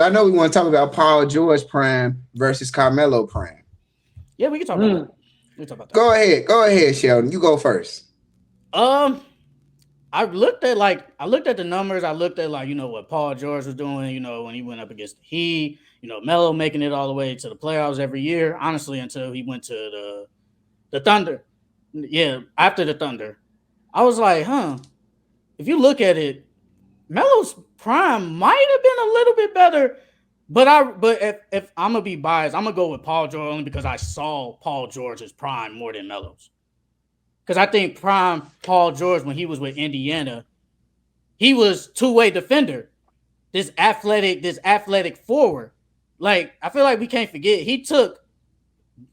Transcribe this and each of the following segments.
I know we want to talk about Paul George prime versus Carmelo prime. Yeah, we can talk about that. We can talk about that. Go ahead, Sheldon. You go first. Um, I looked at the numbers. I looked at what Paul George was doing. When he went up against the Heat. Melo making it all the way to the playoffs every year. Honestly, until he went to the Thunder. Yeah, after the Thunder, I was like, huh. If you look at it, Melo's prime might have been a little bit better. But if I'm gonna be biased, I'm gonna go with Paul George only because I saw Paul George's prime more than Melo's. Because I think prime Paul George when he was with Indiana, he was two-way defender. This athletic forward. Like I feel like we can't forget he took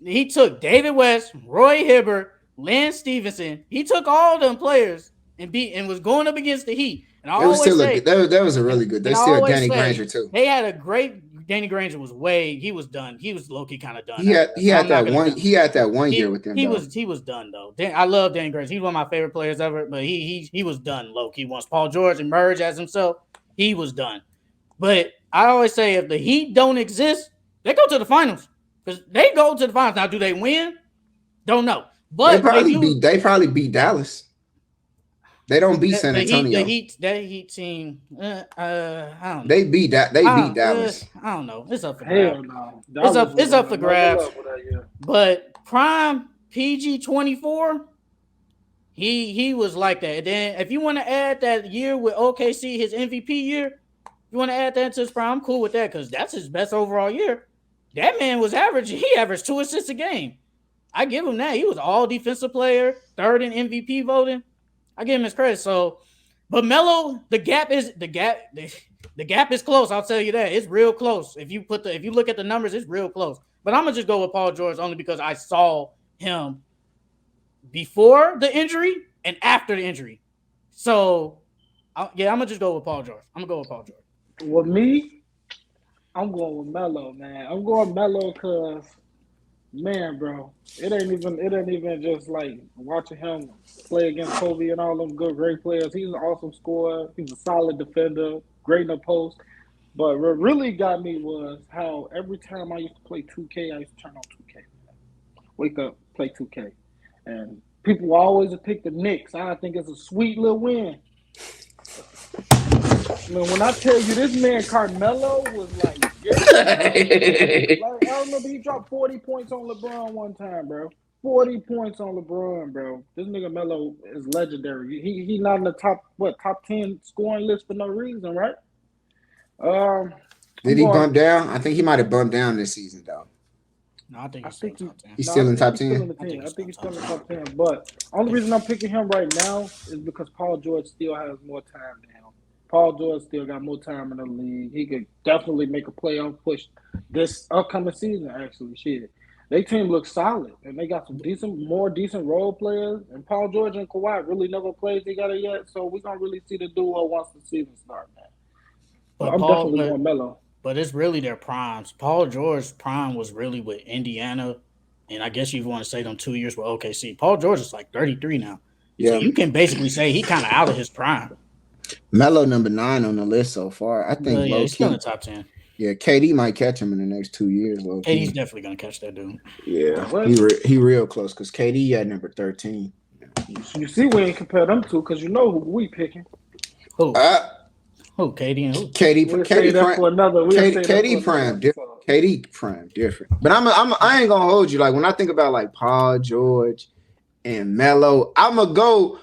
David West, Roy Hibbert, Lance Stevenson. He took all them players and was going up against the Heat. And I It was always still say, that was a and, really good. and They I still always Danny say Granger too. they had a great. Danny Granger he was done. He was low key kind of done He after had that. he So had I'm not that gonna. one. He had that one year He with them he though. was he was done though. I love Danny Granger. He's one of my favorite players ever. But he was done low key. Once Paul George emerged as himself, he was done. But I always say if the Heat don't exist, they go to the finals because they go to the finals. Now, do they win? Don't know. But they do. They probably beat Dallas. They don't beat San Antonio. That Heat team. I don't know. They beat Dallas. I don't know. It's up for grabs. Hell no. It's Dallas up. was It's on up for another grabs. level that year. But prime PG 24, he was like that. And then if you want to add that year with OKC, his MVP year, you want to add that to his prime, I'm cool with that because that's his best overall year. That man was averaging. He averaged 2 assists a game. I give him that. He was all defensive player, third in MVP voting. I give him his credit. So, but Melo, the gap is close. I'll tell you that it's real close. If you look at the numbers, it's real close. But I'm gonna just go with Paul George only because I saw him before the injury and after the injury. So, I'm gonna just go with Paul George. I'm gonna go with Paul George. With me, I'm going with Melo, man. I'm going Melo because, man, bro, it ain't even just like watching him play against Kobe and all them good great players. He's an awesome scorer. He's a solid defender, great in the post. But what really got me was how every time I used to play 2K, I used to turn on 2K. Wake up, play 2K. And people always pick the Knicks. I think it's a sweet little win. Man, when I tell you this man Carmelo was like, yeah, like I remember he dropped 40 points on LeBron one time, bro. 40 points on LeBron, bro. This nigga Melo is legendary. He not in the top 10 scoring list for no reason, right? Did I'm he going. bump down? I think he might have bumped down this season though. No, I think I he's still think he. top 10. He's No, still I in think top he's still in 10. the I think team. I he's think still he's still top in the 10. top 10. But only reason I'm picking him right now is because Paul George still has more time than him. Paul George still got more time in the league. He could definitely make a playoff push this upcoming season. Actually, shit, their team looks solid and they got some more decent role players. And Paul George and Kawhi really never played together yet, so we're gonna really see the duo once the season starts, man. So But I'm Paul, definitely but going Melo. but it's really their primes. Paul George's prime was really with Indiana, and I guess you want to say them 2 years with OKC. Paul George is like 33 now, so Yeah, you can basically say he kind of out of his prime. Melo number 9 on the list so far. I think But yeah, low he's still in the key. top 10. Yeah, KD might catch him in the next 2 years. Low KD's key. definitely gonna catch that dude. Yeah, What? he real close because KD at number 13. You see, we ain't compare them two because you know who we picking. Who? Uh, Who? KD and who? We'll say that for another. We'll say that for KD another prime, different. episode. KD prime, different. But I ain't gonna hold you. Like when I think about like Paul George and Melo, I'ma go.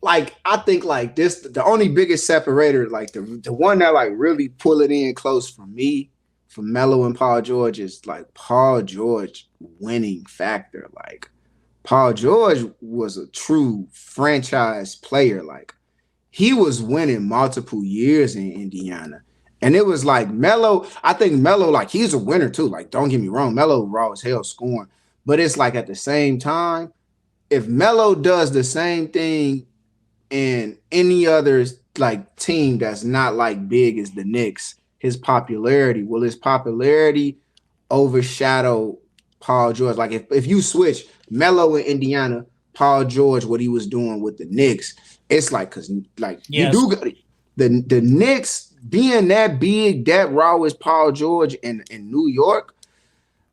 Like I think like this, the only biggest separator, like the one that like really pull it in close for me, for Melo and Paul George is like Paul George winning factor. Like Paul George was a true franchise player. Like he was winning multiple years in Indiana. And it was like Melo, I think Melo, like he's a winner too. Like, don't get me wrong, Melo raw as hell scoring. But it's like at the same time, if Melo does the same thing in any other like team that's not like big as the Knicks, his popularity overshadow Paul George? Like if you switch Melo in Indiana, Paul George, what he was doing with the Knicks, it's like because like Yes. the Knicks being that big, that raw as Paul George in New York,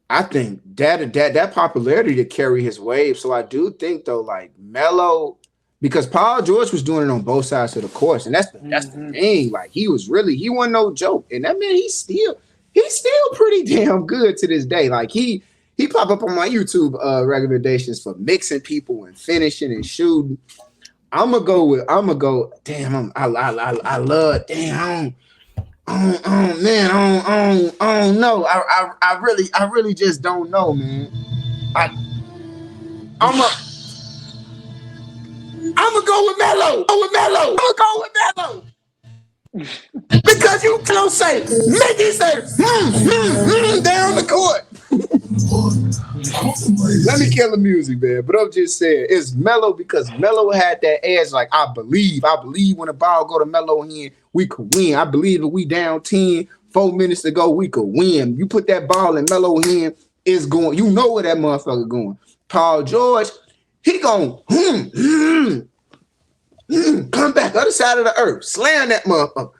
I think that popularity to carry his wave. So I do think though, like Melo, because Paul George was doing it on both sides of the course, and that's the thing. Like he wasn't no joke, and that man he's still pretty damn good to this day. Like he pop up on my YouTube recommendations for mixing people and finishing and shooting. I'm gonna go. Damn, I love. Damn, man, I don't know. I really just don't know, man. I'm gonna go with Melo. I'm gonna go with Melo. Because you don't say, Mickey said, down the court. Let me kill the music, man. But I'm just saying, it's Melo because Melo had that edge. Like, I believe when the ball go to Melo in, we could win. I believe if we down 10, 4 minutes to go, we could win. You put that ball in Melo in, it's going. You know where that motherfucker going. Paul George, he going, come back other side of the earth, slam that motherfucker.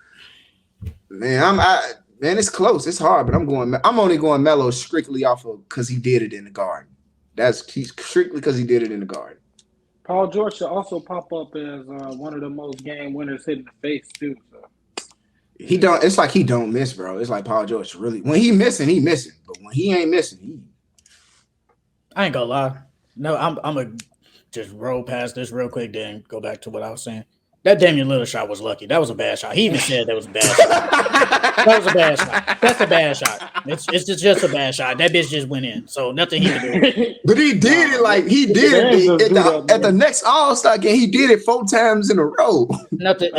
Man, it's close. It's hard, but I'm only going Melo strictly off of because he did it in the Garden. He's strictly because he did it in the Garden. Paul George should also pop up as one of the most game winners hitting the face too. So. He don't. It's like he don't miss, bro. It's like Paul George really when he missing. But when he ain't missing, I ain't gonna lie. No, I'm gonna just roll past this real quick, then go back to what I was saying. That Damian Lillard shot was lucky. That was a bad shot. He even said that was a bad shot. That was a bad shot. That's a bad shot. It's just a bad shot. That bitch just went in. So nothing he can do. But he did it like he did it at the next All-Star game. He did it 4 times in a row. Nothing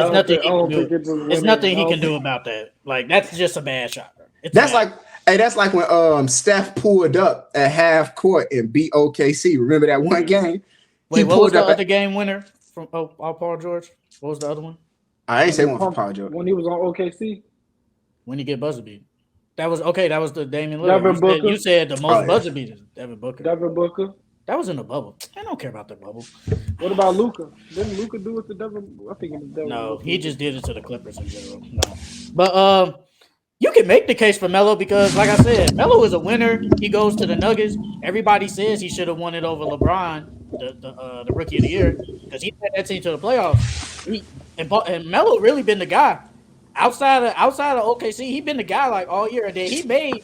he can do about that. Like that's just a bad shot. That's like when Steph pulled up at half court and beat OKC. Remember that one game? Wait, what was the other game winner from Paul George? What was the other one? I ain't say one for Paul George. When he was on OKC? When he get buzzer beat. That was the Damian Lillard. You said the most buzzer beaters. Devin Booker. That was in the bubble. I don't care about the bubble. What about Luka? Didn't Luka do it to Devin? I think it was Devin. No, he just did it to the Clippers in general. No. But you can make the case for Melo because, like I said, Melo is a winner. He goes to the Nuggets. Everybody says he should have won it over LeBron, the Rookie of the Year, because he led that team to the playoffs. And Melo really been the guy outside of OKC. He been the guy like all year, and then he made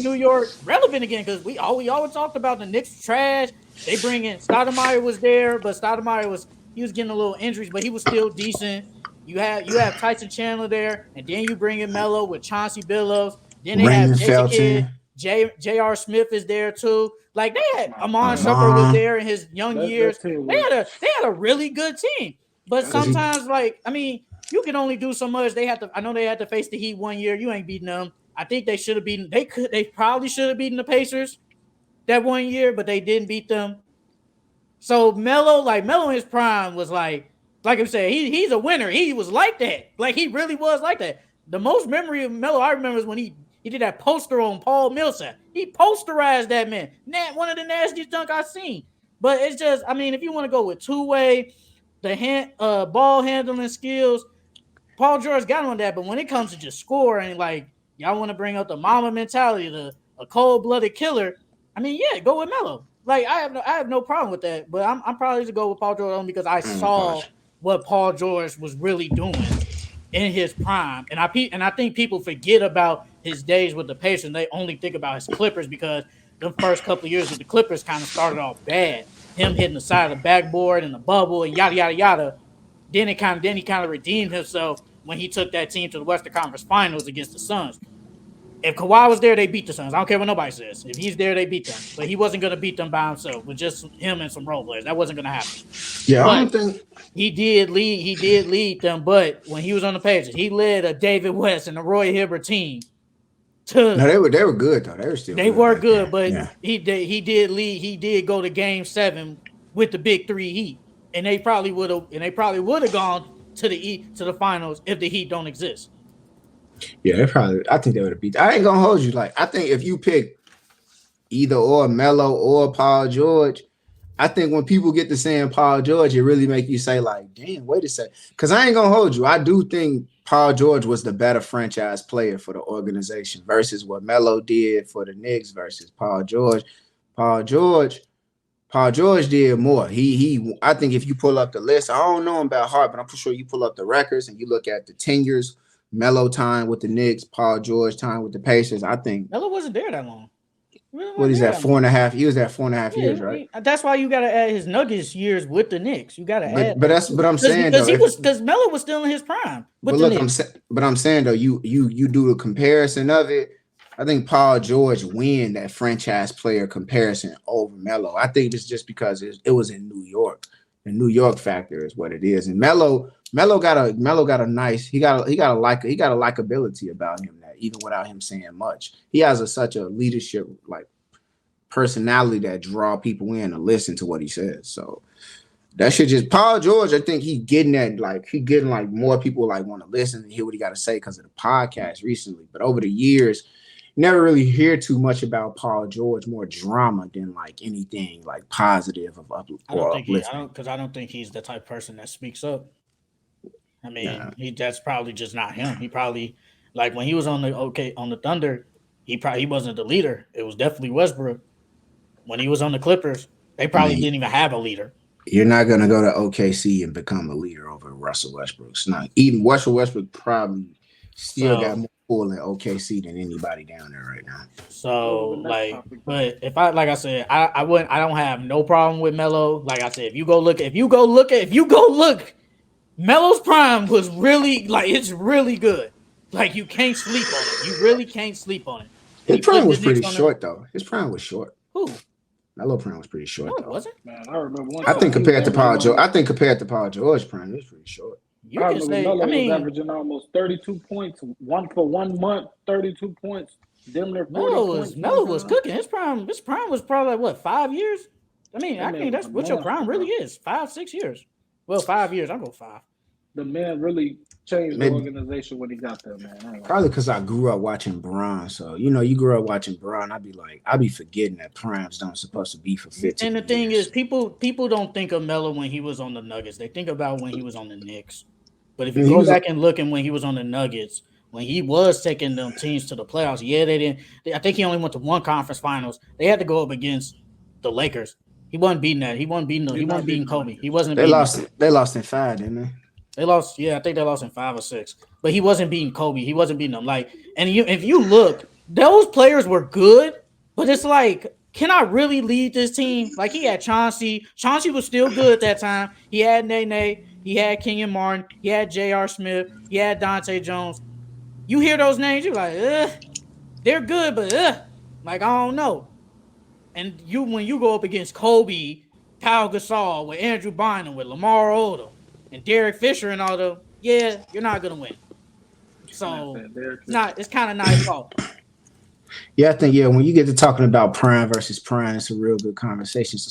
New York relevant again because we always talked about the Knicks trash. They bring in Stoudemire was there, but Stoudemire was getting a little injuries, but he was still decent. You have Tyson Chandler there, and then you bring in Melo with Chauncey Billups. Then they have Jason Kidd. J.R. Smith is there too. Like they had Amon Shumpert was there in his young years. They had a really good team. But sometimes, you can only do so much. I know they had to face the Heat one year. You ain't beating them. I think they should have beaten. They probably should have beaten the Pacers that one year, but they didn't beat them. So Melo in his prime was like I said, he's a winner. He was like that. Like he really was like that. The most memory of Melo I remember is when he did that poster on Paul Millsap. He posterized that man. One of the nastiest dunk I've seen. But it's just, if you want to go with two-way, the ball handling skills, Paul George got on that. But when it comes to just scoring, like y'all want to bring up the mama mentality, a cold-blooded killer, go with Melo. Like I have no problem with that. But I'm probably to go with Paul George only because I saw what Paul George was really doing in his prime. And I think people forget about his days with the Pacers. They only think about his Clippers because the first couple of years with the Clippers kind of started off bad. Him hitting the side of the backboard and the bubble and yada yada yada. Then he kind of redeemed himself when he took that team to the Western Conference Finals against the Suns. If Kawhi was there, they beat the Suns. I don't care what nobody says. If he's there, they beat them. But he wasn't going to beat them by himself with just him and some role players. That wasn't going to happen. Yeah, but I don't think he did lead them. But when he was on the Pacers, he led a David West and a Roy Hibbert team. No, they were good though. They were good, but yeah. he did lead. He did go to Game 7 with the Big Three Heat, and they probably would have gone to the finals if the Heat don't exist. Yeah, I think they would have beat. I ain't gonna hold you. Like, I think if you pick either or Melo or Paul George, I think when people get to saying Paul George, it really make you say like, damn, wait a second. Because I ain't gonna hold you. I do think Paul George was the better franchise player for the organization versus what Melo did for the Knicks versus Paul George. Paul George, Paul George did more. I think if you pull up the list, I don't know him about heart, but I'm pretty sure you pull up the records and you look at the tenures, Melo time with the Knicks, Paul George time with the Pacers. I think Melo wasn't there that long. what is that, 4.5? He was there 4.5 years, right? That's why you got to add his Nuggets years with the Knicks. You got to add, but that's what I'm saying though. Because Melo was still in his prime. But look, I'm saying though, you do the comparison of it. I think Paul George win that franchise player comparison over Melo. I think it's just because it was in New York. The New York factor is what it is. And Melo got a nice, he got a likability about him that even without him saying much, he has such a leadership like personality that draw people in to listen to what he says. So that should just Paul George. I think he's getting more people like want to listen and hear what he got to say because of the podcast recently. But over the years, never really hear too much about Paul George. More drama than like anything like positive of uplifting. I don't think he's the type of person that speaks up. I mean, that's probably just not him. He probably like when he was on the Thunder, he wasn't the leader. It was definitely Westbrook. When he was on the Clippers, they probably didn't even have a leader. You're not gonna go to OKC and become a leader over Russell Westbrook. It's not even Russell Westbrook probably still got more pull in OKC than anybody down there right now. So but if I said, I don't have no problem with Melo. Like I said, if you go look, Melo's prime was really it's really good. Like you can't sleep on it. You really can't sleep on it. His prime was pretty short though. His prime was short. Who? Melo prime was pretty short though. Was it? Man, I remember I think compared to Paul George, prime, it was pretty short. You can say, Melo was averaging almost 32 points, 1 month, 32 points. Melo was cooking. His prime was probably what, 5 years? I think that's what your prime really is. 5-6 years. Well, 5 years. I'll go 5. The man really changed the organization when he got there, man. Probably because I grew up watching Bron. So, you grew up watching Bron. I'd be forgetting that primes don't supposed to be for 15 And the years. thing is, people don't think of Melo when he was on the Nuggets. They think about when he was on the Knicks. But if you go back and look at when he was on the Nuggets, when he was taking them teams to the playoffs, they didn't. I think he only went to one conference finals. They had to go up against the Lakers. He wasn't beating that. He wasn't beating Kobe. He wasn't. They lost in 5, didn't they? They lost. Yeah, I think they lost in 5 or 6. But he wasn't beating Kobe. He wasn't beating them. If you look, those players were good. But it's like, can I really lead this team? Like he had Chauncey. Chauncey was still good at that time. He had Nene. He had Kenyon Martin. He had J.R. Smith. He had Dante Jones. You hear those names, you're like, they're good, but I don't know. And when you go up against Kobe, Kyle Gasol, with Andrew Bynum, with Lamar Odom, and Derek Fisher and all them, you're not gonna win. So it's kind of not his fault. Yeah, I think when you get to talking about prime versus prime, it's a real good conversation. So